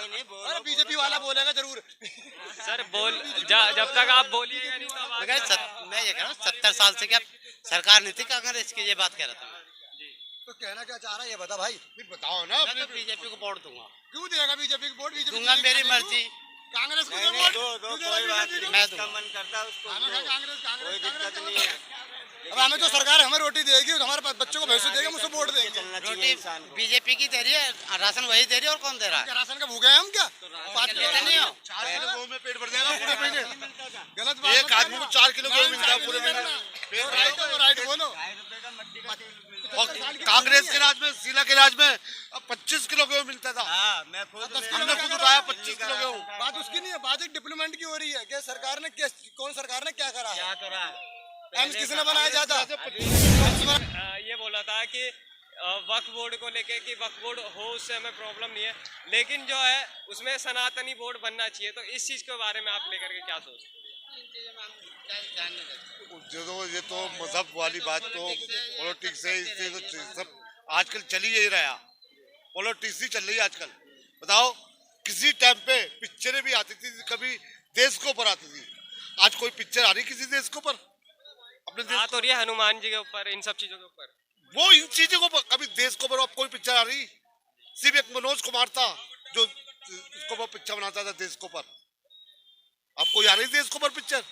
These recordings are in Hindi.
नहीं अरे बीजेपी वाला बोलेगा जरूर। सर जब तक आप बोलिएगा नहीं तो मैं ये कह रहा हूँ 70 साल से क्या सरकार नहीं थी कांग्रेस की, ये बात कह रहा था। तो कहना क्या चाह रहा है ये बता भाई, फिर बताओ ना। मैं तो बीजेपी को वोट दूंगा। क्यों देगा बीजेपी को वोट? बीजेपी दूंगा, मेरी मर्जी। कांग्रेस को नहीं, वोट दो कोई बात नहीं, मैं दूंगा। मन करता है उसको, कोई दिक्कत नहीं है। अब हमें जो सरकार हमें रोटी देगी, हमारे बच्चों को भविष्य देगी, मुझसे वोट देंगे। रोटी बीजेपी की दे रही है, राशन वही दे रही है, और कौन दे रहा है? राशन का भूखे हैं हम क्या? 5 किलो नहीं हो, 4 किलो में पेट भर जाएगा पूरे महीने। गलत बात, एक आदमी को 4 किलो गेहूं मिलता है पूरे महीने। राइट बोलो। कांग्रेस के राज में, शीला के राज में अब 25 किलो गेहूं मिलता था। मैं हमने खुद उठाया 25 किलो गेहूं। बात उसकी नहीं है, बात एक डिप्लोमेंट की हो रही है कि सरकार ने कौन सरकार ने क्या करा है, एम्स किसने बनाया जाता। ये बोला था कि वक्फ बोर्ड को लेके कि वक्फ बोर्ड हो उससे हमें प्रॉब्लम नहीं है, लेकिन जो है उसमें सनातनी बोर्ड बनना चाहिए। तो इस चीज के बारे में आप लेकर के क्या सोचते हैं? ये तो मजहब वाली बात तो पॉलिटिक्स है, इससे तो सब आजकल चल ही रहा, पॉलिटिक्स ही चल रही है आजकल। बताओ, किसी टाइम पे पिक्चरें भी आती थी, कभी देश को ऊपर आती थी, आज कोई पिक्चर आ रही किसी देश के ऊपर? अपने देश बात हो रही है हनुमान जी के ऊपर, इन सब चीजों के ऊपर, वो इन चीजों को कभी देश को ऊपर अब कोई पिक्चर आ रही? सिर्फ एक मनोज कुमार था जो इसको ऊपर पिक्चर बनाता था देश को ऊपर। अब कोई आ रही देश को ऊपर पिक्चर?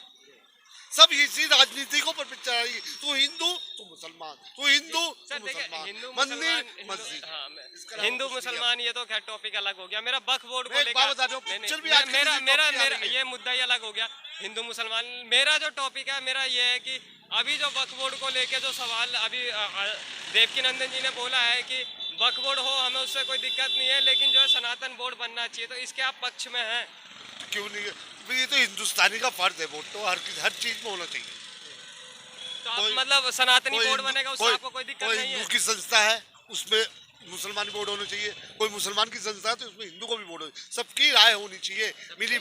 सब इसी राजनीति को ऊपर पिक्चर आ रही। तू हिंदू, तू मुसलमान, तू हिंदू, तू मुसलमान, मंदिर मस्जिद, हिंदू मुसलमान, ये तो खैर टॉपिक अलग हो गया। मेरा वक्फ बोर्ड को लेकर मेरा ये मुद्दा ही अलग हो गया, हिंदू मुसलमान। मेरा जो टॉपिक है, मेरा ये है कि अभी जो वक्फ बोर्ड को लेके जो सवाल अभी देवकीनंदन जी ने बोला है कि वक्फ बोर्ड हो, हमें उससे कोई दिक्कत नहीं है, लेकिन जो है सनातन बोर्ड बनना चाहिए, तो इसके आप पक्ष में हैं? क्यों नहीं? ये तो हिंदुस्तानी का फर्ज है, वोट तो हर चीज में होना चाहिए। तो आप मतलब सनातनी बोर्ड बनेगा, उससे आपको कोई दिक्कत नहीं है? हिंदू की संस्था है, उसमें मुसलमान बोर्ड होना चाहिए। कोई मुसलमान की संस्था है तो उसमें हिंदू को भी बोर्ड होना चाहिए। सबकी राय होनी चाहिए, मिली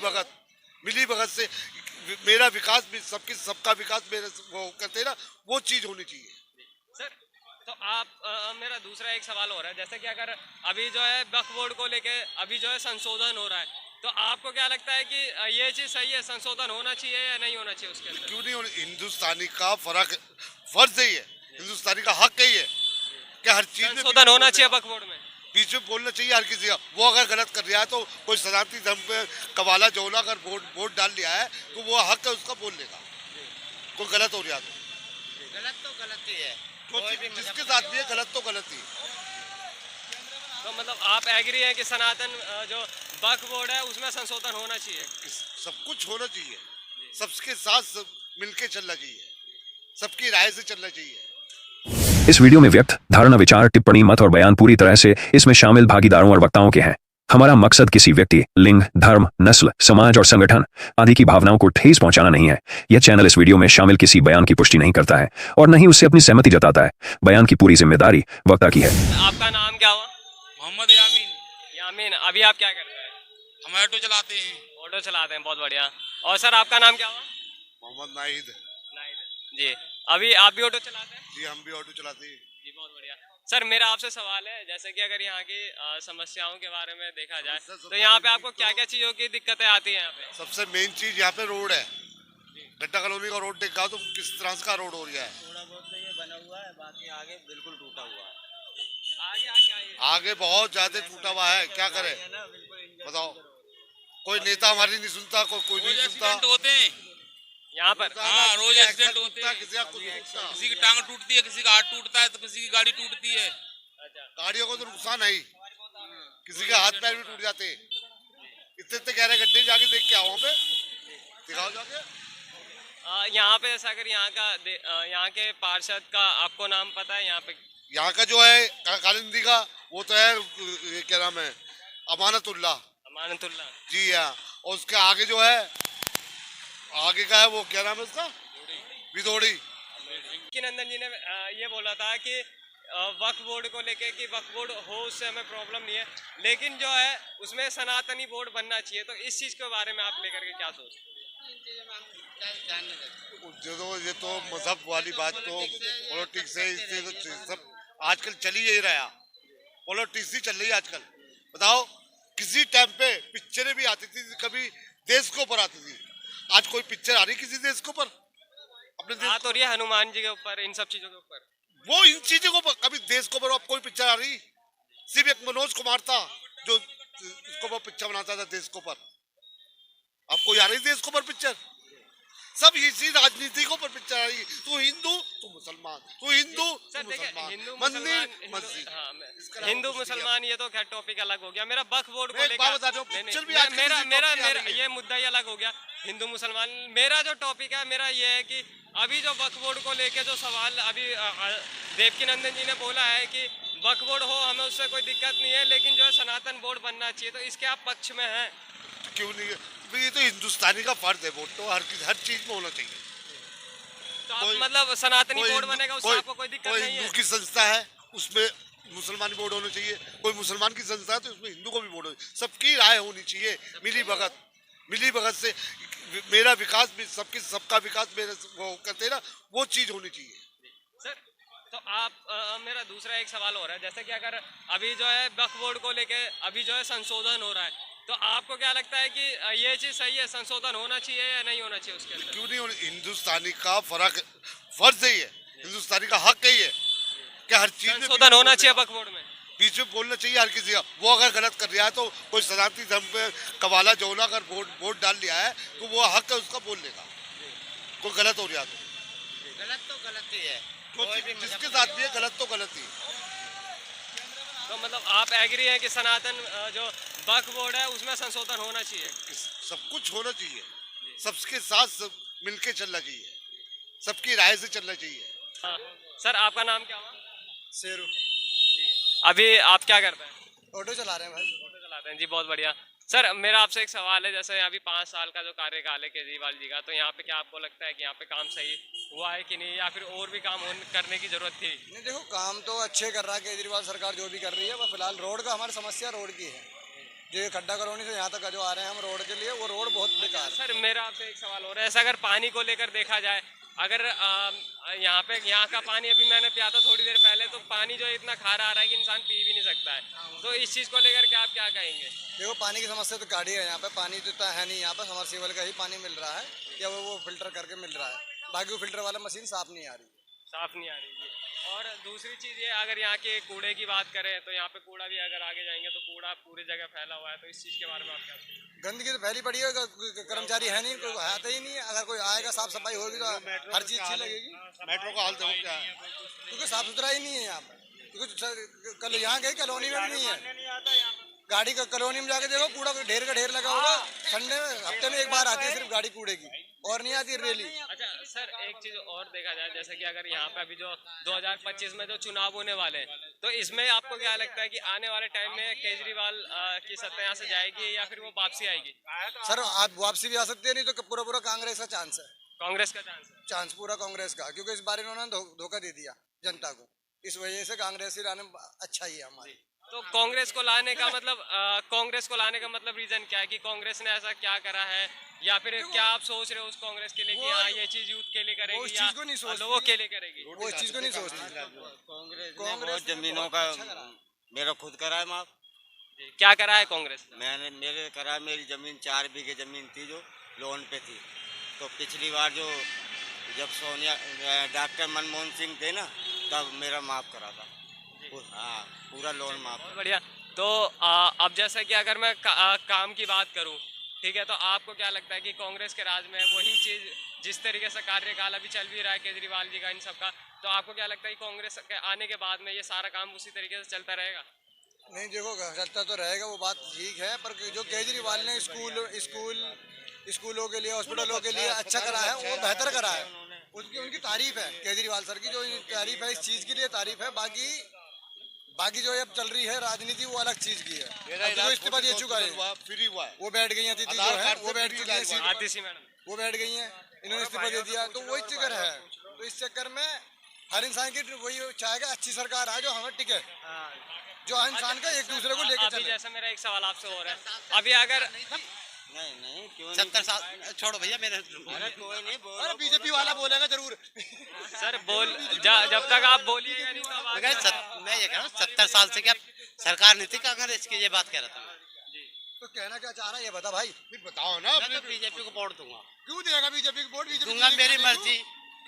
भगत से मेरा विकास भी सबका विकास मेरे वो करते ना, वो चीज होनी चाहिए। सर, तो आप मेरा दूसरा एक सवाल हो रहा है, जैसे कि अगर अभी जो है वक्फ बोर्ड को लेके अभी जो है संशोधन हो रहा है, तो आपको क्या लगता है कि ये चीज सही है, संशोधन होना चाहिए या नहीं होना चाहिए उसके अंदर? क्यों नहीं होना? हिंदुस्तानी का फर्ज ही है, हिंदुस्तानी का हक ही है कि हर चीज में संशोधन होना चाहिए वक्फ बोर्ड में, बीच में बोलना चाहिए हर किसी का। वो अगर गलत कर रहा है तो कोई सनातनी धर्म पे कवाला जौला अगर वोट डाल लिया है तो वो हक है उसका बोलने का। कोई गलत हो रहा तो गलत ही है, जिसके साथ भी है गलत तो गलत ही। तो मतलब आप एग्री है कि सनातन जो वक्फ बोर्ड है उसमें संशोधन होना चाहिए? सब कुछ होना चाहिए, सबके साथ मिलके चलना चाहिए, सबकी राय से चलना चाहिए। इस वीडियो में व्यक्त धारणा, विचार, टिप्पणी, मत और बयान पूरी तरह से इसमें शामिल भागीदारों और वक्ताओं के हैं। हमारा मकसद किसी व्यक्ति, लिंग, धर्म, नस्ल, समाज और संगठन आदि की भावनाओं को ठेस पहुंचाना नहीं है। यह चैनल इस वीडियो में शामिल किसी बयान की पुष्टि नहीं करता है और न ही उससे अपनी सहमति जताता है। बयान की पूरी जिम्मेदारी वक्ता की है। आपका नाम क्या हुआ? मोहम्मद यामीन। यामीन, अभी आप क्या करते हैं? हम ऑटो चलाते हैं। ऑटो चलाते हैं, बहुत बढ़िया। और सर, आपका नाम क्या हुआ? मोहम्मद नाहिद जी। अभी आप भी ऑटो चलाते हैं? जी, हम भी ऑटो चलाते हैं जी, बहुत बढ़िया। सर, मेरा आपसे सवाल है, जैसे कि अगर यहाँ की समस्याओं के बारे में देखा जाए तो यहाँ पे आपको क्या क्या चीजों की दिक्कतें आती हैं? यहाँ पे सबसे मेन चीज यहाँ पे रोड है। गड्ढा कॉलोनी का रोड देखा तो किस तरह का रोड हो रहा है। थोड़ा बहुत तो ये बना हुआ है, बाकी आगे बिल्कुल टूटा हुआ है। आगे बहुत ज्यादा टूटा हुआ है, क्या करे बताओ? कोई नेता हमारी नहीं सुनता, कोई नहीं सुनता। होते हैं यहाँ पर, हाँ, रोज एक्सीडेंट होते हैं। किसी की टांग टूटती है, किसी का हाथ टूटता है, तो किसी की गाड़ी टूटती है। गाड़ियों को तो नुकसान है ही, किसी के हाथ पैर भी टूट जाते हैं। इतने गहरे गड्ढे जाके देख के आओ, वहाँ पे दिखाओ जाके। यहाँ पे जैसा अगर यहाँ के पार्षद का आपको नाम पता है? यहाँ का जो है कालिंदी का वो तो है, ये क्या नाम है, अमानतुल्लाह जी। हाँ, और उसके आगे जो है, आगे का है वो क्या नाम है उसका, विदोड़ी। नंदन जी ने ये बोला था कि वक्फ बोर्ड को लेके कि वक्फ बोर्ड हो उससे हमें प्रॉब्लम नहीं है, लेकिन जो है उसमें सनातनी बोर्ड बनना चाहिए। तो इस चीज के बारे में आप लेकर के क्या सोचते हैं? ये तो मजहब वाली बात तो पॉलिटिक्स है, इससे तो सब आजकल चल ही रहा, पॉलिटिक्स ही चल रही है आजकल। बताओ, किसी टाइम पे पिक्चरें भी आती थी, कभी देश को ऊपर आती थी। आज कोई पिक्चर आ रही किसी देश के ऊपर? अपने देश बात हो रही है हनुमान जी के ऊपर, इन सब चीजों के ऊपर। वो इन चीजों को कभी देश को ऊपर अब कोई पिक्चर आ रही? सिर्फ एक मनोज कुमार था जो इसको वो पिक्चर बनाता था देश को ऊपर। अब कोई आ रही देश को ऊपर पिक्चर? सब इसी राजनीति को ऊपर पिक्चर आ रही। तू हिंदू, तू मुसलमान, तू हिंदू, तू सर देखिए, मुसलमान, हिंदू मंदिर मुसलमान मस्जिद। हिंदू मुसलमान ये तो खैर टॉपिक अलग हो गया। मेरा वक्फ बोर्ड को मैं एक बात बता रहा हूं, नहीं, पिक्चर भी मैं- आजकल मेरा इसी मेरा टॉपिक आ मेरा रही है। ये मुद्दा ही अलग हो गया हिंदू मुसलमान। मेरा जो टॉपिक है मेरा ये है कि अभी जो वक्फ बोर्ड को लेके जो सवाल अभी देवकीनंदन जी ने बोला है कि वक्फ बोर्ड हो, हमें उससे कोई दिक्कत नहीं है, लेकिन जो है सनातन बोर्ड बनना चाहिए, तो इसके आप पक्ष में हैं? क्यों नहीं है? तो ये तो हिंदुस्तानी का फर्ज है, वोट तो हर चीज में होना चाहिए। तो आप कोई- मतलब सनातनी कोई बोर्ड हिंदू- बनेगा, उससे आपको कोई दिक्कत कोई नहीं है? हिंदू की संस्था है उसमें मुसलमान बोर्ड होना चाहिए, कोई मुसलमान की संस्था है तो उसमें हिंदू को भी बोर्ड होना चाहिए। सबकी राय होनी चाहिए, मिली भगत से मेरा विकास भी सबका विकास मेरे वो करते हैं ना, वो चीज होनी चाहिए। सर तो आप मेरा दूसरा एक सवाल हो रहा है, जैसे कि अगर अभी जो है वक्फ बोर्ड को लेके अभी जो है संशोधन हो रहा है, तो आपको क्या लगता है कि ये चीज सही है, संशोधन होना चाहिए या नहीं होना चाहिए उसके अंदर? क्यों नहीं होनी? हिंदुस्तानी का फर्ज ही है, हिंदुस्तानी का हक ही है कि हर चीज में संशोधन होना चाहिए वक्फ बोर्ड में। बीच में बोलना चाहिए हर किसी का। वो अगर गलत कर रहा है तो कोई सनातनी धर्म पे कवाला जौला अगर वोट डाल लिया है तो वो हक है उसका बोलने का। कोई गलत हो रहा तो गलत तो गलत ही है, जिसके साथ भी है गलत तो गलत ही है। तो मतलब आप एग्री हैं कि सनातन जो वक्फ बोर्ड है उसमें संशोधन होना चाहिए? सब कुछ होना चाहिए, सबके साथ सब मिलके चलना चाहिए, सबकी राय से चलना चाहिए। हाँ। सर आपका नाम क्या हुआ? शेरू अभी आप क्या करते हैं? ऑटो चला रहे हैं भाई। ऑटो चलाते हैं जी, बहुत बढ़िया। सर मेरा आपसे एक सवाल है, जैसे अभी 5 साल का जो कार्यकाल है केजरीवाल जी का, तो यहाँ पे क्या आपको लगता है कि यहाँ पे काम सही हुआ है कि नहीं, या फिर और भी काम करने की जरूरत थी? नहीं देखो, काम तो अच्छे कर रहा है केजरीवाल सरकार जो भी कर रही है, वो फिलहाल रोड का हमारी समस्या रोड की है। जो ये खड्डा कॉलोनी से यहाँ तक जो आ रहे हैं हम रोड के लिए, वो रोड बहुत बेकार है। सर मेरा आपसे एक सवाल हो रहा है, ऐसा अगर पानी को लेकर देखा जाए, अगर यहाँ का पानी अभी मैंने पिया था थोड़ी देर पहले, तो पानी जो है इतना खारा आ रहा है कि इंसान पी भी नहीं सकता है, तो इस चीज़ को लेकर के आप क्या कहेंगे? देखो, पानी की समस्या तो गाड़ी है यहाँ पे, पानी तो इतना है नहीं यहाँ पे, समरसीबल का ही पानी मिल रहा है या वो फिल्टर करके मिल रहा है, बाकी वो फिल्टर वाला मशीन साफ नहीं आ रही है। साफ नहीं आ रही है। और दूसरी चीज़ ये, अगर यहाँ के कूड़े की बात करें तो यहाँ पे कूड़ा भी अगर आगे जाएंगे तो कूड़ा पूरी जगह फैला हुआ है, तो इस चीज़ के बारे में आप क्या सोचते हैं? गंदगी तो फैली पड़ी है, कर्मचारी है नहीं, कोई आते ही नहीं है। अगर कोई आएगा साफ सफाई होगी तो हर चीज़ अच्छी लगेगी, मेट्रो का हाल देखो क्या है, क्योंकि साफ सुथरा ही नहीं है यहाँ पे। क्योंकि कल यहाँ गई कॉलोनी में भी नहीं है, गाड़ी का कॉलोनी में जाके देखो कूड़ा ढेर का ढेर लगा होगा। संडे में हफ्ते में एक बार आती है सिर्फ गाड़ी कूड़े की, और नहीं आती रैली। अच्छा सर, एक चीज़ और देखा जाए, जैसे कि अगर यहाँ पे अभी जो 2025 में जो चुनाव होने वाले हैं, तो इसमें आपको क्या लगता है कि आने वाले टाइम में केजरीवाल की सत्ता यहाँ से जाएगी या फिर वो वापसी आएगी? सर आप वापसी भी आ सकते हैं, नहीं तो पूरा कांग्रेस का चांस है। कांग्रेस का चांस है? चांस पूरा कांग्रेस का, क्योंकि इस बार इन्होंने धोखा दे दिया जनता को, इस वजह से कांग्रेस ही लाने अच्छा ही है हमारी। तो कांग्रेस को लाने का मतलब रीजन क्या है कि कांग्रेस ने ऐसा क्या करा है, या फिर क्या आप सोच रहे हो उस कांग्रेस के लिए कि हाँ ये चीज यूथ के लिए वो करेगी इस या चीज को नहीं सोचती। लोगों के लिए करेगी? वो इस चीज को नहीं सोचती। बहुत जमीनों का मेरा खुद करा है माफ। क्या करा है कांग्रेस ने? मैंने मेरे करा, मेरी जमीन 4 बीघे जमीन थी जो लोन पे थी, तो पिछली बार जब सोनिया डॉक्टर मनमोहन सिंह थे ना, तब मेरा माफ करा था। हाँ, पूरा लोन माफ। बढ़िया। तो अब जैसे कि अगर मैं काम की बात करूं, ठीक है, तो आपको क्या लगता है कि कांग्रेस के राज में वही चीज़, जिस तरीके से कार्यकाल अभी चल भी रहा है केजरीवाल जी का इन सब का, तो आपको क्या लगता है कि कांग्रेस के आने के बाद में ये सारा काम उसी तरीके से चलता रहेगा? नहीं देखो, चलता तो रहेगा, वो बात ठीक है, पर जो केजरीवाल ने स्कूलों के लिए, हॉस्पिटलों के लिए अच्छा करा है, वो बेहतर करा है, उनकी तारीफ है। केजरीवाल सर की जो तारीफ है, इस चीज़ के लिए तारीफ है। बाकी जो अब चल रही है राजनीति, वो अलग चीज की है। अब जो इस्तीफा दे चुका है, फ्री हुआ है, वो बैठ गई हैं, अतिथि जो है वो बैठ चुकी है, आतिशी मैडम वो बैठ गई हैं, इन्होंने इस्तीफा दे दिया, तो वही चक्कर है। तो इस चक्कर में हर इंसान की वही चाहेगा अच्छी सरकार है जो हमें टिके, जो हर इंसान का एक दूसरे को लेकर अभी चले। जैसे मेरा एक सवाल आपसे हो रहा है, अभी अगर नहीं क्यों 70 साल छोड़ो भैया मेरे। कोई नहीं बोल। अरे बीजेपी वाला बोलेगा जरूर। सर जब तक आप बोलिएगा नहीं तब मैं ये कह रहा हूँ 70 साल से क्या सरकार नहीं थी कांग्रेस की, ये बात कह रहा था। तो तो कहना क्या चाह रहा है ये बता भाई। फिर बताओ ना। मैं बीजेपी को वोट दूंगा। क्यों देगा बीजेपी को वोट? बीजेपी दूंगा, मेरी मर्जी।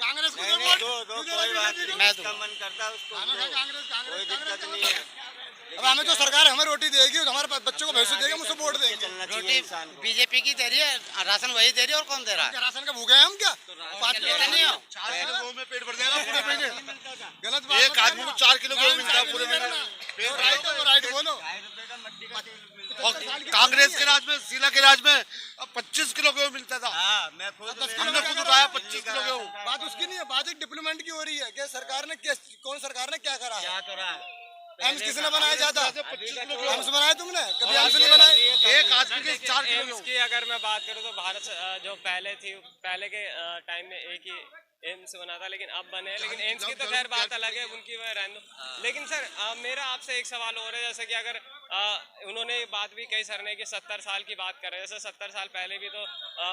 कांग्रेस को नहीं, दो नहीं, वोट। दो क्यों दे कोई रहा बात बीजेपी नहीं, को? मैं जिसका मन करता है उसको खाना दो। खा कांग्रेस कोई कांग्रेस दिक्कत कांग्रेस नहीं है। अब हमें जो सरकार हमें रोटी देगी हमारे बच्चों को भैंसों देगा मुझसे वोट देंगे। चलना चाहिए रोटी इंसान को। बीजेपी की दे रही है, राशन वही दे रही है, और कौन दे रहा है? क्या राशन का भूखे हैं हम क्या? 5 किलो लेते नहीं हो? 4 किलो गेहूं में पेट भर जाएगा पूरे महीने। गलत बात एक आदमी को 4 किलो गेहूं मिलता है पूरे महीने। राइट है, वो राइट बोलो। 2.5 रुपए का मट्टी का तेल मिलता और कांग्रेस के राज में, शीला के राज में 25 किलो गेहूं मिलता था। है। हाँ, मैं खुद हमने खुद उठाया 25 किलो गेहूं। बात उसकी नहीं है, बात एक डिप्लोमेंट की हो रही है कि सरकार ने कौन सरकार ने क्या करा है? क्या करा है? एम्स किसने बनाया जाता? 25 किलो गेहूं। एम्स बनाया तुमने? कभी एम्स नहीं बनाए? एक आदमी के 4 किलो एम्स गेहूं। की अगर मैं बात करूँ तो भारत जो पहले के टाइम में एक ही एम्स बना था, लेकिन अब बने हैं। लेकिन एम्स की तो खैर बात अलग है, उनकी मैं रहने दो। लेकिन सर मेरा आपसे एक सवाल और है, जैसे कि अगर उन्होंने बात भी कही सर ने कि 70 साल की बात कर रहे हैं, जैसे 70 साल पहले भी तो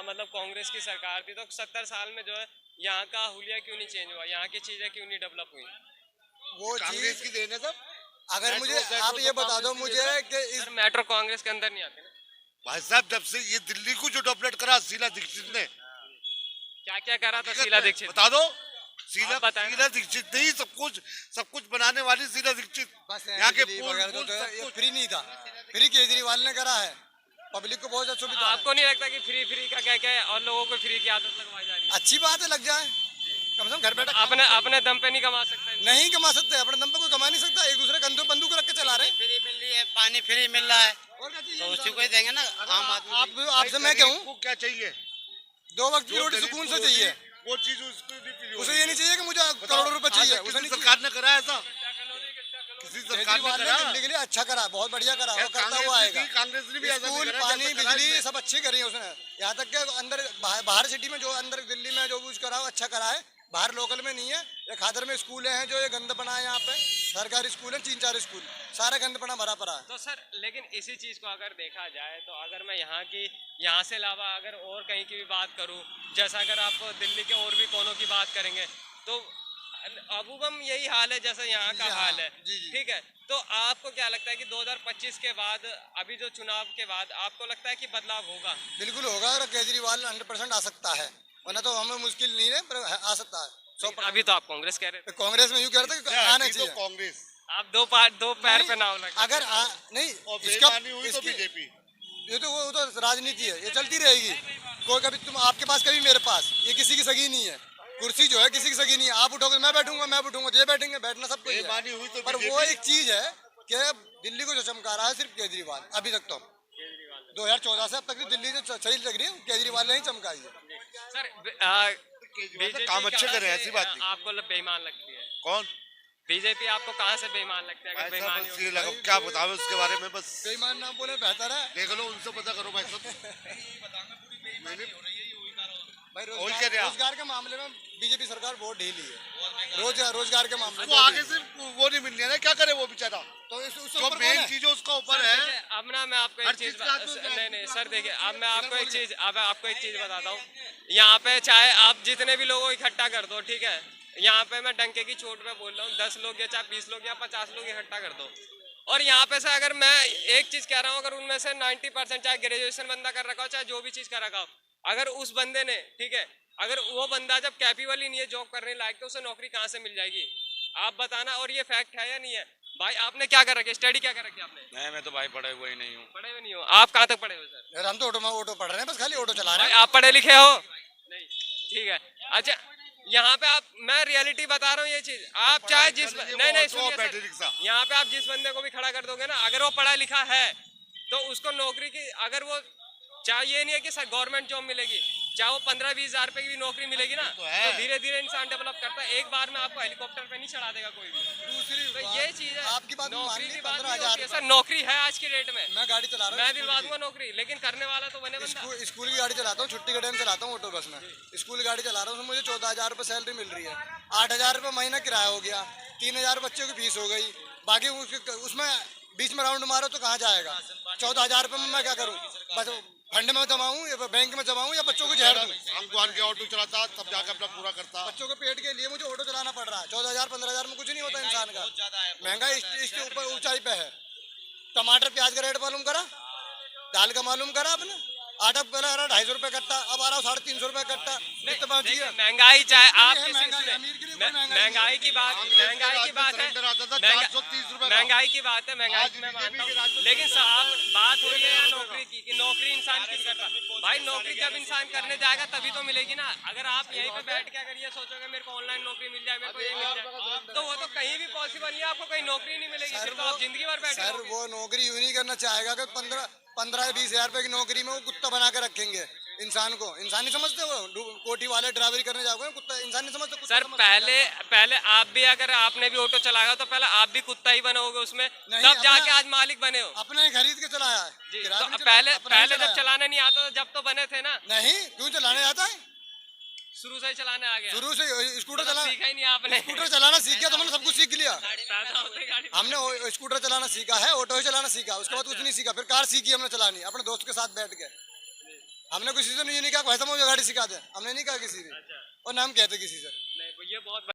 मतलब कांग्रेस की सरकार थी, तो 70 साल में जो है यहाँ का हुलिया क्यों नहीं चेंज हुआ, यहाँ की चीजें क्यों नहीं डेवलप हुई? वो कांग्रेस चीज की देन है सब। अगर मुझे आप ये बता दो मुझे कि इस सर मेट्रो कांग्रेस के अंदर नहीं आते ना। भाई साहब, जब से ये दिल्ली को जो डेवलप करा शीला दीक्षित ने, क्या क्या करा था शीला दीक्षित? बता दो। आप बताएं। शीला दीक्षित नहीं, सब कुछ बनाने वाली शीला दीक्षित। बस यहाँ के बिजली पुल वगैरह पुल तो सब ये कुछ। फ्री नहीं था, फ्री केजरीवाल ने करा है, पब्लिक को बहुत अच्छा सुविधा है। आपको नहीं लगता कि फ्री का क्या क्या है और लोगों को फ्री की आदत लगवाई जा रही है? अच्छी बात है, लग जाए कम से कम घर बैठे अपने दम पे नहीं कमा सकता है। नहीं कमा सकते, अपने दम पे कोई कमा नहीं सकता, एक दूसरे कंधों बंदूक रख के चला रहे हैं। फ्री मिल रही है, पानी फ्री मिल रहा है, और क्या चाहिए तो उसी इंसान को ही देंगे ना आम आदमी। आप आपसे मैं कहूँ को क्या चाहिए? 2 वक्त की जो रोटी गरीब सुकून को से चाहिए, रोटी, वो चीज उसको भी फ्री उसे ये नहीं चाहिए कि मुझे करोड़ों रुपए चाहिए, उसे नहीं सरकार ने करा ऐसा? किसी सरकार ने केजरीवाल ने करा? दिल्ली के लिए अच्छा करा, बहुत बढ़िया करा, वो करता हुआ आएगा। कांग्रेस ने भी ऐसा स्कूल, नहीं करा पानी, जैसा करा बिजली इसने। सब अच्छी करी है उसने। यहाँ तक के अंदर बाहर सिटी में जो अंदर दिल्ली में जो कुछ करा वो अच्छा करा है, बाहर लोकल में नहीं है। ये खादर में स्कूल हैं जो ये गंद बना है, यहाँ पे सरकारी स्कूल है 3-4 स्कूल, सारा गंद बना भरा पड़ा है। तो सर लेकिन इसी चीज को अगर देखा जाए तो अगर मैं यहाँ से अलावा अगर और कहीं की भी बात करूँ, जैसा अगर आप दिल्ली के और भी कोनों की बात करेंगे तो अबूबम यही हाल है जैसा यहाँ का हाँ, हाल है। जी, जी। ठीक है, तो आपको क्या लगता है कि 2025 के बाद, अभी जो चुनाव के बाद आपको लगता है कि बदलाव होगा? बिल्कुल होगा, और केजरीवाल 100% आ सकता है, वरना तो हमें मुश्किल नहीं है, पर आ सकता है 100%। अभी तो आप कांग्रेस कह रहे थे, कांग्रेस में यूँ कह रहे थे कि आना तो चाहिए। कांग्रेस आप दो पैर पे नाव लगा। अगर नहीं और इसका बेईमानी हुई तो इसकी- बीजेपी। ये तो वो तो राजनीति है, ये चलती रहेगी। कोई कभी तुम आपके पास कभी मेरे पास, ये किसी की सगी नहीं है। कुर्सी जो है किसी की सगी नहीं है, आप उठोगे मैं बैठूंगा, मैं उठूंगा ये बैठेंगे, बैठना सबको ही बेईमानी हुई है। तो पर वो बीजेपी। एक चीज है कि दिल्ली को जो चमका रहा है सिर्फ केजरीवाल, अभी तक तो 2014 से अब तक दिल्ली जो सही लग रही है केजरीवाल ने ही चमकाई है। सर केजरीवाल तो काम अच्छे करे, ऐसी बात नहीं। आपको बेईमान लगती है? कौन? बीजेपी आपको कहाँ से बेईमान लगती है? अगर भाई साहब, बेईमानी बस होगी ये लगा क्या बतावे उसके बारे में, बस बेईमान नाम बोले बेहतर है देख लो, उनसे पता करो भाई साहब। भाई। और क्या रहा? रोजगार के मामले में बीजेपी सरकार बहुत ढीली है, रोजगार के मामले वो आगे से वो नहीं मिल रही है ना, क्या करे वो बेचारा? तो उससे जो ऊपर कौन मेन है? चीज है उसका ऊपर सर, है। देखिए, अब ना मैं आपको हर एक चीज चीज का आत्म- नहीं सर, देखिए अब मैं आपको एक चीज बताता हूँ। यहाँ पे चाहे आप जितने भी लोगों को इकट्ठा कर दो, ठीक है, यहाँ पे मैं डंके की चोट पे बोल रहा हूँ, 10 लोग या चाहे 20 लोग या 50 लोग इकट्ठा कर दो, और यहाँ पे से अगर मैं एक चीज कह रहा हूँ, अगर उनमें से 90% चाहे ग्रेजुएशन बंदा कर रखा हो, चाहे जो भी चीज कर रखा हो, अगर उस बंदे ने, ठीक है, अगर वो बंदा जब कैपेबल ही नहीं है जॉब करने लायक, तो उसे नौकरी कहाँ से मिल जाएगी? आप बताना। और ये फैक्ट है या नहीं है? भाई आपने क्या कर रखी है, स्टडी क्या कर रखी है आपने? नहीं, मैं तो भाई पढ़े हुए ही नहीं हूँ। पढ़े हुए नहीं हो आप? कहाँ तक पढ़े हो सर? यार हम तो ऑटो पढ़ रहे हैं, बस खाली ऑटो चला रहे भाई हैं। आप पढ़े लिखे हो? नहीं, ठीक है। अच्छा, यहाँ पे आप, मैं रियलिटी बता रहा हूँ ये चीज, आप चाहे जिस नहीं सुनिए बैटरी सर, रिक्शा। यहाँ पे आप जिस बंदे को भी खड़ा कर दोगे ना, अगर वो पढ़ा लिखा है तो उसको नौकरी की, अगर वो, चाहे ये नहीं है कि सर गवर्नमेंट जॉब मिलेगी, चाहे वो 15-20 हजार रुपए की भी नौकरी मिलेगी ना, तो धीरे धीरे इंसान डेवलप करता है। एक बार में आपको हेलीकॉप्टर पे नहीं चढ़ा देगा कोई भी। दूसरी तो बात, ये चीज है, आपकी बात मान नौकरी ली, की बात 15 नहीं होती है हजार सर। नौकरी है आज की डेट में, मैं गाड़ी चला रहा मैं हूँ दिलवा दूंगा नौकरी, लेकिन करने वाला तो बने बंदा। स्कूल की गाड़ी चलाता हूँ, छुट्टी के टाइम चलाता हूँ ऑटो बस में। स्कूल की गाड़ी चला रहा हूँ, उसमें मुझे 14,000 रुपये सैलरी मिल रही है, 8,000 रुपये महीना किराया हो गया, 3,000 बच्चों की फीस हो गई, बाकी उसमें बीच में राउंड मारो तो कहाँ जाएगा? 14,000 रुपये में मैं क्या करूँ? बस फंड में जमाऊँ या बैंक में जमाऊँ या बच्चों को जहर दूँ? अंगवान के ऑटो चलाता तब जाकर अपना पूरा करता। बच्चों के पेट के लिए मुझे ऑटो चलाना पड़ रहा है। 14,000-15,000 में कुछ नहीं होता इंसान का। महंगाई इसके ऊपर ऊंचाई पे है। टमाटर प्याज का रेट मालूम करा, दाल का मालूम करा आपने? आटा पहले आ रहा 250 रुपए कट्टा, अब आ रहा 350 रुपए कट्टा। कितना पहुंची है? महंगाई चाहे आप है, किसी महंगाई, से- अमीर के लिए कोई महंगाई नहीं महंगाई की बात कांग्रेस के महंगाई की राज में बात है सिलेंडर आता था महंगा- 430 रुपए का। महंगाई की बात है महंगाई आज की मैं बीजेपी मानता के राज हूँ में लेकिन 70 साहब बात हो रही है यहाँ नौकरी की कि नौकरी इंसान क्यों करता भाई नौकरी जब इंसान करने जाएगा तभी तो मिलेगी ना। अगर आप यहीं पे बैठ के अगर ये सोचोगे मेरे को ऑनलाइन नौकरी मिल जाए मेरे को ये मिल जाए तो वो तो कहीं भी पॉसिबल नहीं है। आपको कहीं नौकरी नहीं मिलेगी फिर तो आप जिंदगी भर बैठे सर रहोगे। वो नौकरी यूं नहीं करना चाहेगा कि 15-20 हजार रुपए की नौकरी में वो कुत्ता बना के रखेंगे इंसान को। इंसान नहीं समझते वो कोठी वाले ड्राइवरी करने जाओगे कुत्ता इंसान नहीं समझते। कुत्ता सर समझते हैं। पहले आप भी अगर आपने भी ऑटो चलाया तो पहले आप भी कुत्ता ही बनोगे उसमें नहीं, तब जाके अपना- आज मालिक बने हो। अपने ही खरीद के चलाया है। जी किराया तो भी नहीं चलाया, पहले अपना ही पहले जब चलाया। चलाने नहीं आता था जब तो बने थे ना। नहीं, क्यों चलाने आता है? शुरू से ही चलाने आ गया शुरू से स्कूटर मतलब चलाना, सीखा ही नहीं आपने। स्कूटर चलाना सीख गया तो मैंने सब कुछ सीख लिया। पैदा होते ही गाड़ी हमने स्कूटर चलाना सीखा है, ऑटो ही चलाना सीखा, उसके बाद कुछ नहीं सीखा। फिर कार सीखी हमने चलानी अपने दोस्त के साथ बैठ के। हमने किसी से नहीं कहा भाई साहब मुझे गाड़ी सिखा दे, हमने नहीं कहा किसी से और नाम कहते किसी से। नहीं ये बहुत